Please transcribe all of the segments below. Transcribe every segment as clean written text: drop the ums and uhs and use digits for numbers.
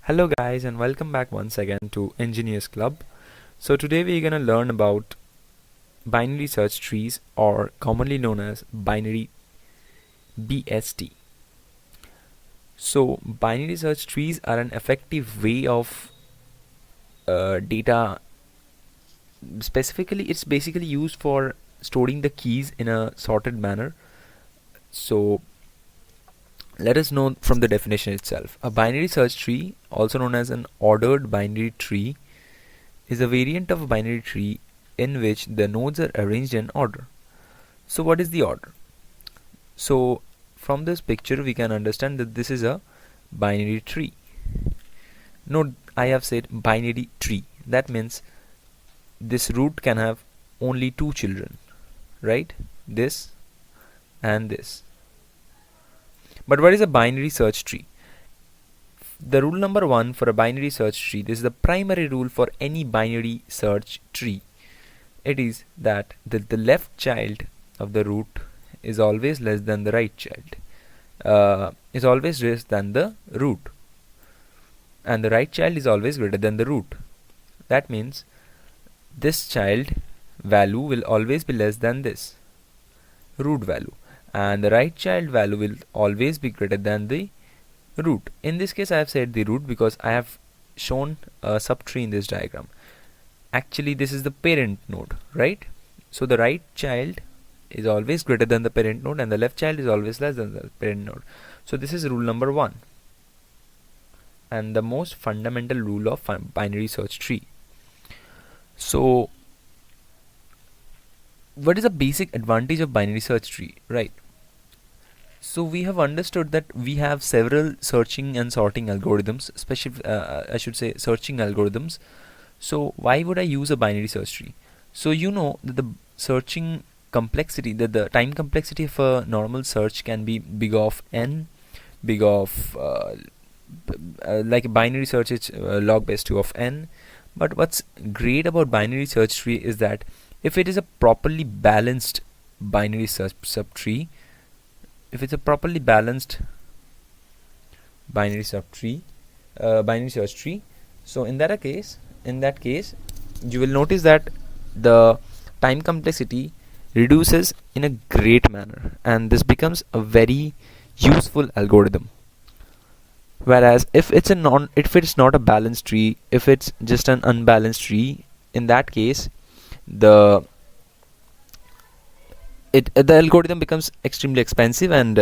Hello guys and welcome back once again to Engineers Club. So today we're gonna learn about binary search trees, or commonly known as binary BST. So binary search trees are an effective way of data. Specifically, it's basically used for storing the keys in a sorted manner. So let us know from the definition itself. A binary search tree, also known as an ordered binary tree, is a variant of a binary tree in which the nodes are arranged in order. So what is the order? So from this picture we can understand that this is a binary tree. Note, I have said binary tree. That means this root can have only two children, right? This and this. But what is a binary search tree? The rule number one for a binary search tree, this is the primary rule for any binary search tree. It is that the left child of the root is always less than the right child, is always less than the root, and the right child is always greater than the root. That means this child value will always be less than this root value, and the right child value will always be greater than the root. In this case I have said the root because I have shown a subtree in this diagram. Actually this is the parent node, right? So the right child is always greater than the parent node and the left child is always less than the parent node. So this is rule number one, and the most fundamental rule of binary search tree. So what is the basic advantage of binary search tree, right? So we have understood that we have several searching and sorting algorithms, especially I should say searching algorithms. So why would I use a binary search tree? So you know that the searching complexity, that the time complexity of a normal search can be big of n, big of like a binary search is log base 2 of n. But what's great about binary search tree is that if it is a properly balanced binary search subtree, if it's a properly balanced binary subtree, binary search tree, so in that case you will notice that the time complexity reduces in a great manner, and this becomes a very useful algorithm. Whereas if it's not a balanced tree, if it's just an unbalanced tree, in that case the algorithm becomes extremely expensive, and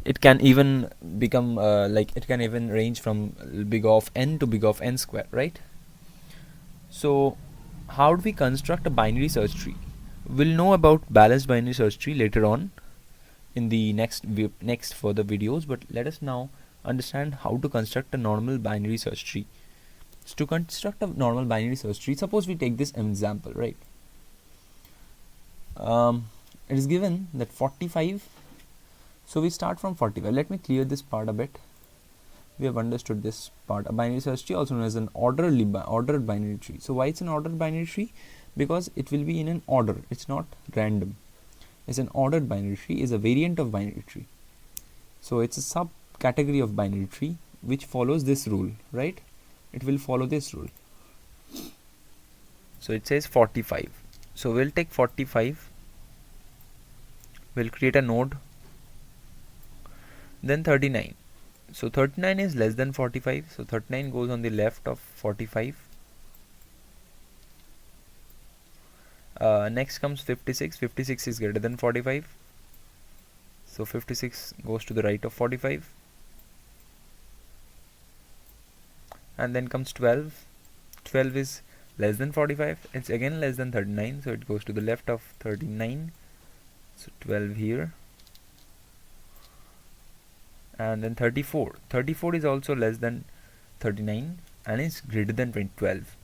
it can even become it can even range from big of n to big of n square, right? So how do we construct a binary search tree? We'll know about balanced binary search tree later on in the next further videos, but let us now understand how to construct a normal binary search tree. So to construct a normal binary search tree, suppose we take this example, right? It is given that 45, so we start from 45. Let me clear this part a bit. We have understood this part. A binary search tree, also known as an ordered binary tree. So why it's an ordered binary tree? Because it will be in an order, it's not random. It's an ordered binary tree, is a variant of binary tree. So it's a subcategory of binary tree which follows this rule, right? It will follow this rule. So it says 45. So we'll take 45, we'll create a node, then 39. So 39 is less than 45, so 39 goes on the left of 45. Next comes 56. 56 is greater than 45, so 56 goes to the right of 45. And then comes 12. 12 is less than 45, it's again less than 39, so it goes to the left of 39, so 12 here. And then 34. 34 is also less than 39 and is greater than 12.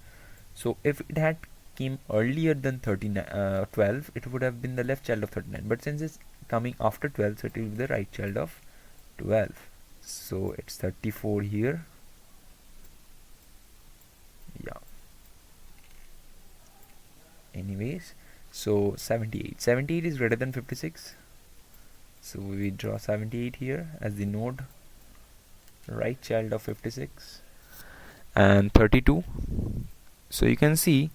So if it had came earlier than 12, it would have been the left child of 39, but since it's coming after 12, so it will be the right child of 12. So it's 34 here. Yeah, anyways, so 78 is greater than 56, so we draw 78 here as the node. right child of 56 and 32. So you can see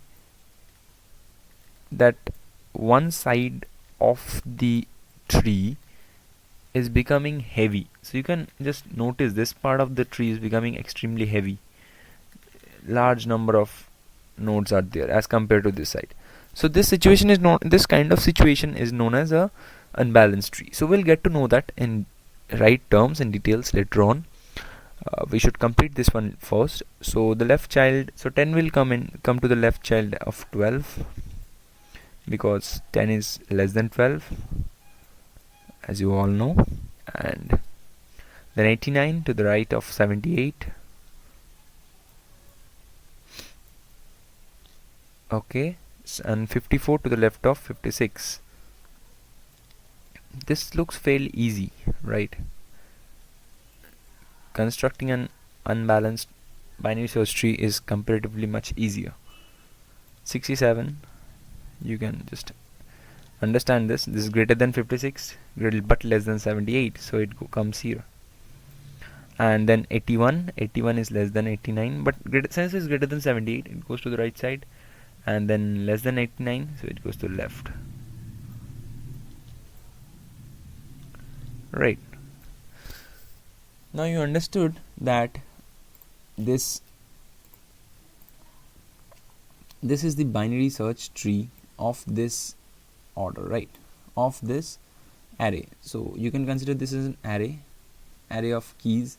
that one side of the tree is becoming heavy. So you can just notice this part of the tree is becoming extremely heavy. Large number of nodes are there as compared to this side. So this kind of situation is known as a unbalanced tree. So we'll get to know that in right terms and details later on. We should complete this one first. So the left child, so 10 will come to the left child of 12, because 10 is less than 12, as you all know, and then 89 to the right of 78. Okay, and 54 to the left of 56. This looks fairly easy, right? Constructing an unbalanced binary search tree is comparatively much easier. 67, you can just understand this. This is greater than 56, but less than 78, so it comes here. And then 81 is less than 89, but since it's greater than 78, it goes to the right side. And then less than 89, so it goes to the left. Right. Now you understood that this is the binary search tree of this order, right? Of this array. So you can consider this as an array of keys.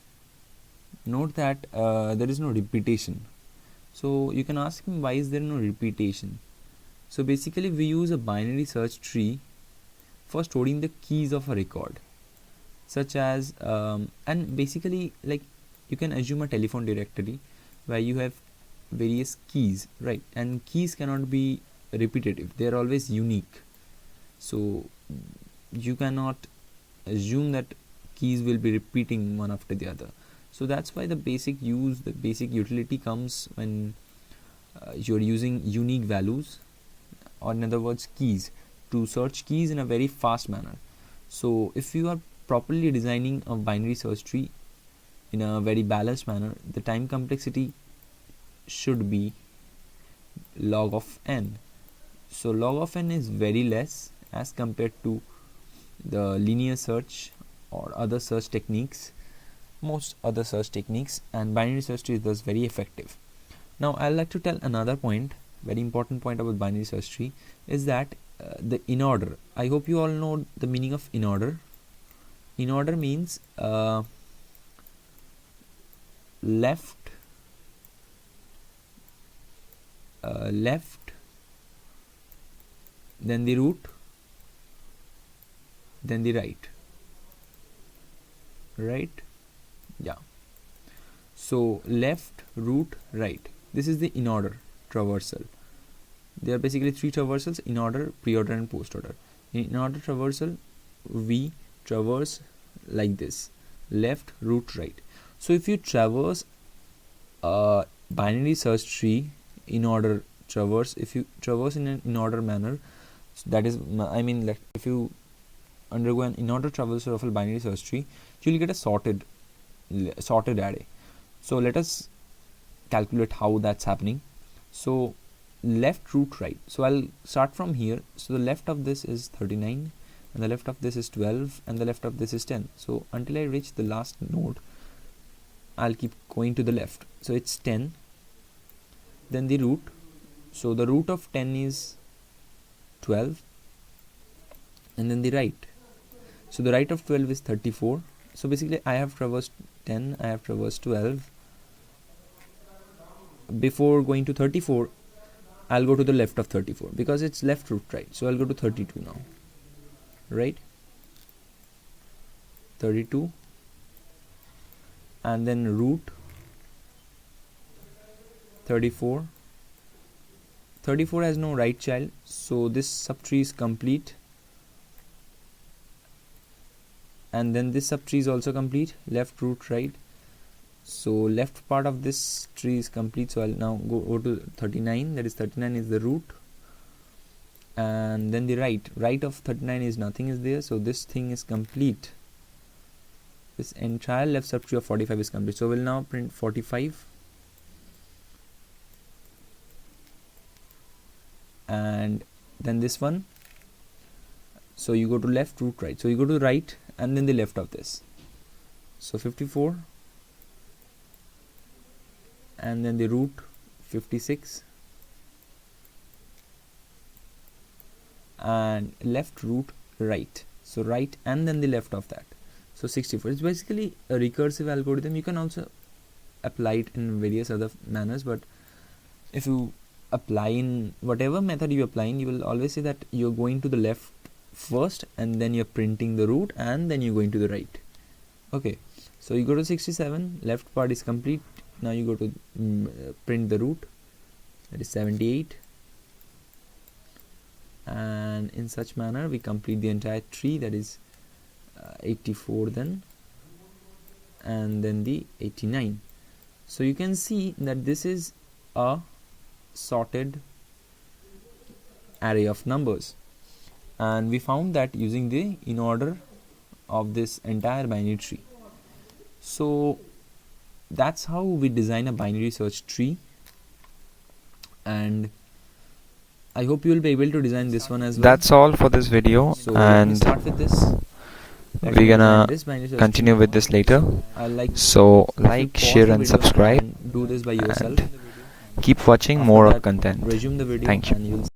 Note that there is no repetition. So you can ask me, why is there no repetition? So basically we use a binary search tree for storing the keys of a record, such as and basically, like, you can assume a telephone directory where you have various keys, right? And keys cannot be repetitive, they are always unique. So you cannot assume that keys will be repeating one after the other. So that's why the basic utility comes when you're using unique values, or in other words keys, to search keys in a very fast manner. So if you are properly designing a binary search tree in a very balanced manner, the time complexity should be log of n. So log of n is very less as compared to the linear search or other search techniques, most other search techniques, and binary search tree is thus very effective. Now I'd like to tell another point, very important point about binary search tree, is that the in order. I hope you all know the meaning of in order. In order means left, then the root, then the right. Yeah. So left, root, right. This is the in order traversal. There are basically three traversals: in order, pre-order, and post-order. In order traversal, we traverse like this: left, root, right. So if you traverse a binary search tree in order traverse, if you traverse in an in order manner, that is, I mean, like, if you undergo an in order traversal of a binary search tree, you will get a sorted array. So let us calculate how that's happening. So left, root, right. So I'll start from here. So the left of this is 39, and the left of this is 12, and the left of this is 10. So until I reach the last node, I'll keep going to the left. So it's 10, then the root. So the root of 10 is 12, and then the right. So the right of 12 is 34. So basically I have traversed 10, I have traversed 12. Before going to 34, I'll go to the left of 34 because it's left, root, right. So I'll go to 32 now, right? 32, and then root 34. 34 has no right child, so this subtree is complete, and then this subtree is also complete, left, root, right. So left part of this tree is complete. So I'll now go to 39, that is 39 is the root, and then the right of 39 is nothing is there, so this thing is complete. this entire left subtree of 45 is complete. So we'll now print 45, and then this one. So you go to left, root, right. So you go to right and then the left of this. So 54 and then the root 56 and left, root, right. So right and then the left of that. So 64. It's basically a recursive algorithm. You can also apply it in various other manners, but if you apply in whatever method you apply in, you will always say that you're going to the left first and then you're printing the root and then you're going to the right. Okay, so you go to 67, left part is complete. Now you go to print the root, that is 78, and in such manner we complete the entire tree, that is 84 then, and then the 89. So you can see that this is a sorted array of numbers, and we found that using the in order of this entire binary tree. So that's how we design a binary search tree, and I hope you will be able to design this one as well. That's all for this video, So let me start with this. we're gonna continue with this later. So like, share and subscribe, and do this by yourself. keep watching After more that, of content. resume the video Thank you. and you'll